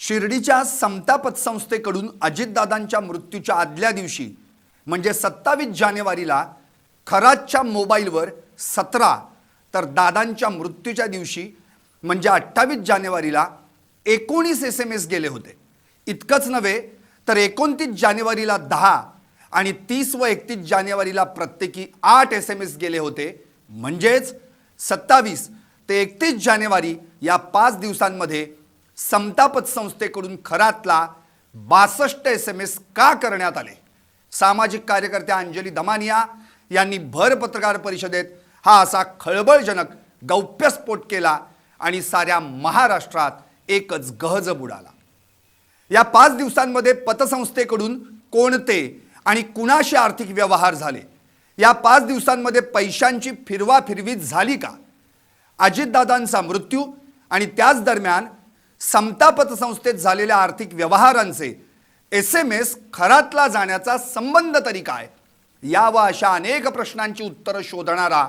शिर्डीच्या समता पतसंस्थेकडून अजितदादांच्या मृत्यूच्या आदल्या दिवशी म्हणजे 27 जानेवारीला खरातच्या मोबाईलवर 17 तर दादांच्या मृत्यूच्या दिवशी म्हणजे 28 जानेवारीला 19 SMS गेले होते। इतकंच नव्हे तर 29 जानेवारीला 10 आणि 30 व 31 जानेवारीला प्रत्येकी 8 SMS गेले होते। म्हणजेच 27 ते 31 जानेवारी या 5 दिवसांमध्ये समता पतसंस्थेकडून खरातला 62 SMS का करण्यात आले। सामाजिक कार्यकर्त्या अंजली दमानिया यांनी भर पत्रकार परिषदेत हा असा खळबळजनक गौप्यस्फोट केला आणि साऱ्या महाराष्ट्रात एकच गहज बुडाला। या 5 दिवसांमध्ये पतसंस्थेकडून कोणते आणि कुणाशी आर्थिक व्यवहार झाले, या 5 दिवसांमध्ये पैशांची फिरवाफिरवी झाली का, अजितदादांचा मृत्यू आणि त्याच दरम्यान समता पतसंस्थेत झालेल्या आर्थिक व्यवहारांचे SMS खरातला जाण्याचा संबंध तरी काय, या व अशा अनेक प्रश्नांची उत्तरं शोधणारा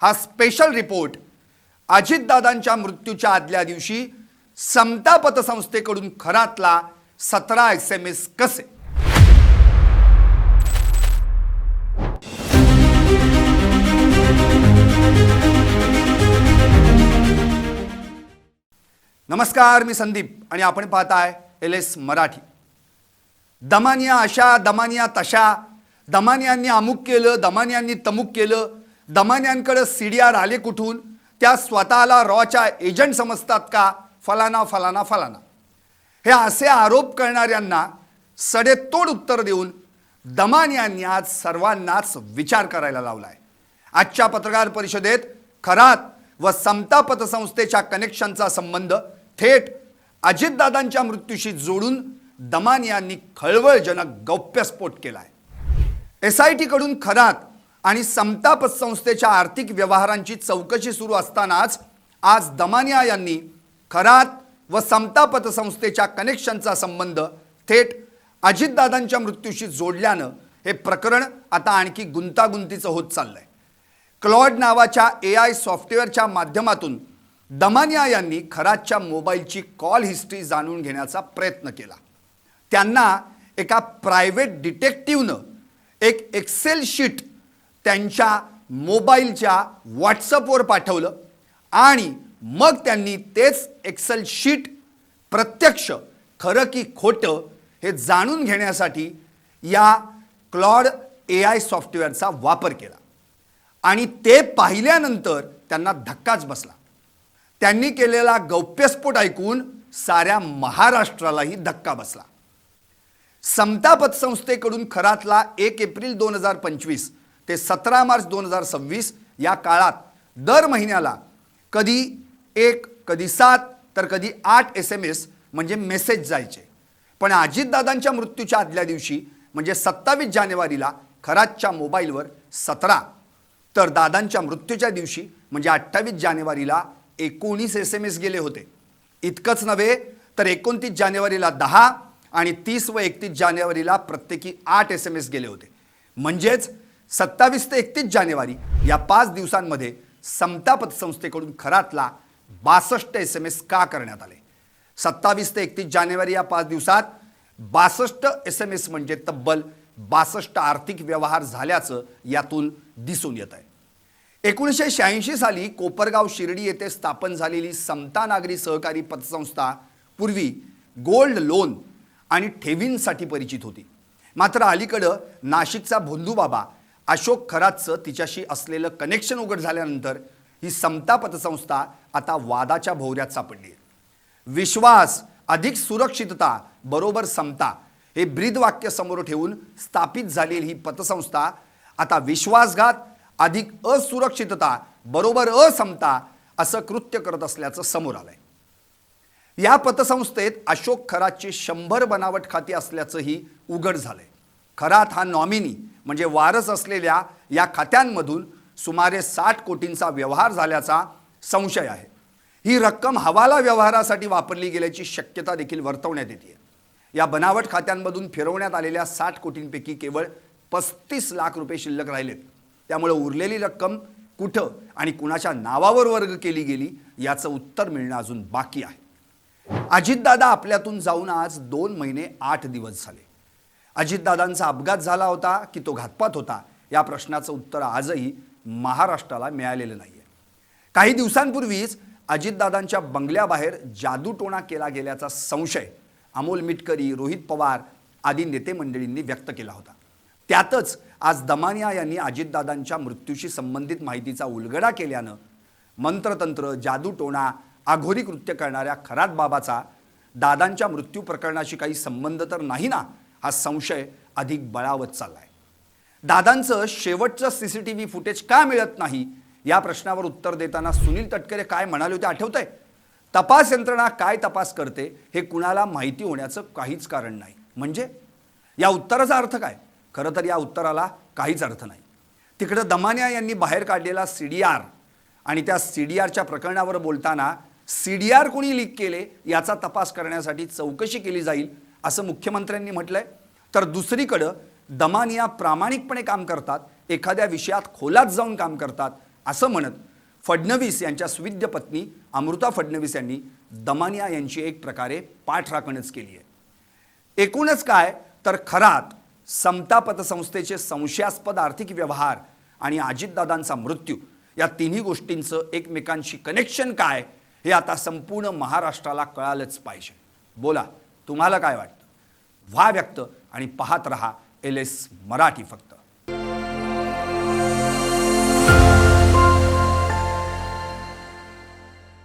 हा स्पेशल रिपोर्ट अजितदादांच्या मृत्यूच्या आदल्या दिवशी समता पतसंस्थेकडून खरातला 17 SMS कसे। नमस्कार, मी संदीप आणि आपण पाहताय LS मराठी। दमानिया अशा, दमानिया तशा, दमानियांनी अमुक केलं, दमानियांनी तमुक केलं, दमानियांकडे CDR आले कुठून, त्या स्वतःला रॉच्या एजंट समजतात का, फलाना फलाना फलाना, हे असे आरोप करणाऱ्यांना सडेतोड उत्तर देऊन दमानियांनी आज सर्वांनाच विचार करायला लावलाय। आजच्या पत्रकार परिषदेत खरात व समता पतसंस्थेच्या कनेक्शनचा संबंध थेट अजितदादांच्या मृत्यूशी जोडून दमानियांनी खळबळजनक गौप्यस्फोट केलाय। SIT कडून खरात आणि समता पतसंस्थेच्या आर्थिक व्यवहारांची चौकशी सुरू असतानाच आज दमानिया यांनी खरात व समता पतसंस्थेच्या कनेक्शनचा संबंध थेट अजितदादांच्या मृत्यूशी जोडल्यानं हे प्रकरण आता आणखी गुंतागुंतीचं होत चाललंय। क्लॉड नावाच्या AI सॉफ्टवेअरच्या माध्यमातून दमानिया यांनी खरातच्या मोबाईलची कॉल हिस्ट्री जाणून घेण्याचा प्रयत्न केला। त्यांना एका प्रायव्हेट डिटेक्टिव्हनं एक एक्सेल शीट त्यांच्या मोबाईलच्या व्हॉट्सअपवर पाठवलं आणि मग त्यांनी तेच एक्सेल शीट प्रत्यक्ष खरं की खोटं हे जाणून घेण्यासाठी या क्लॉड AI सॉफ्टवेअरचा वापर केला आणि ते पाहिल्यानंतर त्यांना धक्काच बसला। त्यांनी केलेला गौप्यस्फोट ऐकून साऱ्या महाराष्ट्रालाही धक्का बसला। समता पतसंस्थेकडून खरातला 1 एप्रिल 2025 ते 17 मार्च 2026 या काळात दर महिन्याला कधी 1, कधी 7 तर कधी 8 SMS म्हणजे मेसेज जायचे। पण अजितदादांच्या मृत्यूच्या आदल्या दिवशी म्हणजे 27 जानेवारीला खरातच्या मोबाईलवर 17 तर दादांच्या मृत्यूच्या दिवशी म्हणजे 28 जानेवारीला 19 SMS गेले होते। इतकंच नव्हे तर 29 जानेवारीला 10 आणि 30 व 31 जानेवारीला प्रत्येकी 8 SMS गेले होते। म्हणजेच 27 ते 31 जानेवारी या 5 दिवसांमध्ये समता पतसंस्थेकडून खरातला 62 SMS का करण्यात आले। 27 ते 31 जानेवारी या 5 दिवसात 62 SMS म्हणजे तब्बल 62 आर्थिक व्यवहार झाल्याचं यातून दिसून येत आहे। 1986 साली कोपरगाव शिर्डी येथे स्थापन झालेली समता नागरी सहकारी पतसंस्था पूर्वी गोल्ड लोन आणि ठेवींसाठी परिचित होती। मात्र अलीकडं नाशिकचा भोंदूबाबा अशोक खरातचं तिच्याशी असलेलं कनेक्शन उघड झाल्यानंतर ही समता पतसंस्था आता वादाच्या भोवऱ्यात सापडली आहे। विश्वास अधिक सुरक्षितता बरोबर समता हे ब्रीदवाक्य समोर ठेवून स्थापित झालेली ही पतसंस्था आता विश्वासघात अधिक असुरक्षितता बरोबर असमता असं कृत्य करत असल्याचं समोर आलंय। या पतसंस्थेत अशोक खरातची 100 बनावट खाती असल्याचंही उघड झालंय। खरात हा नॉमिनी म्हणजे वारस असलेल्या या खात्यांमधून सुमारे 60 कोटींचा व्यवहार झाल्याचा संशय आहे। ही रक्कम हवाला व्यवहारासाठी वापरली गेल्याची शक्यता देखील वर्तवण्यात येते। या बनावट खात्यांमधून फिरवण्यात आलेल्या 60 कोटींपैकी केवळ 35 लाख रुपये शिल्लक राहिलेत। त्यामुळे उरलेली रक्कम कुठं आणि कुणाच्या नावावर वर्ग केली गेली याचं उत्तर मिळणं अजून बाकी आहे। अजितदादा आपल्यातून जाऊन आज 2 महिने 8 दिवस झाले. अजितदादांचा अपघात झाला होता की तो घातपात होता, या प्रश्नाचं उत्तर आजही महाराष्ट्राला मिळालेलं नाहीये. काही दिवसांपूर्वीच अजितदादांच्या बंगल्याबाहेर जादूटोणा केला गेल्याचा संशय अमोल मिटकरी, रोहित पवार आदी नेते मंडळींनी व्यक्त केला होता. त्यातच आज दमानिया यांनी अजितदादांच्या मृत्यूशी संबंधित माहितीचा उलगडा केल्यानं मंत्रतंत्र, जादूटोणा, आघोरी कृत्य करणाऱ्या खरात बाबाचा दादांच्या मृत्यू प्रकरणाशी काही संबंध तर नाही ना, हा संशय अधिक बळावत चाललाय. दादांचं शेवटचं सीसीटीव्ही फुटेज का मिळत नाही, या प्रश्नावर उत्तर देताना सुनील तटकरे काय म्हणाले होते आठवतंय? तपास यंत्रणा काय तपास करते हे कुणाला माहिती होण्याचं काहीच कारण नाही. म्हणजे या उत्तराचा अर्थ काय? खरं तर या उत्तराला काहीच अर्थ नाही. तिकडं दमानिया यांनी बाहेर काढलेला CDR आणि त्या CDRच्या प्रकरणावर बोलताना CDR कोणी लीक केले याचा तपास करण्यासाठी चौकशी केली जाईल असं मुख्यमंत्र्यांनी म्हटलंय. तर दुसरीकडं दमानिया प्रामाणिकपणे काम करतात, एखाद्या विषयात खोलात जाऊन काम करतात असं म्हणत फडणवीस यांच्या सुविद्य पत्नी अमृता फडणवीस यांनी दमानिया यांची एक प्रकारे पाठराखणच केली आहे. एकूणच काय तर खरात, समता पतसंस्थेचे संशयास्पद आर्थिक व्यवहार आणि अजितदादांचा मृत्यू या तिन्ही गोष्टींचं एकमेकांशी कनेक्शन काय हे आता संपूर्ण महाराष्ट्राला कळालंच पाहिजे. बोला, तुम्हाला काय वाटतं? व्हा व्यक्त आणि पाहत रहा LS मराठी फक्त.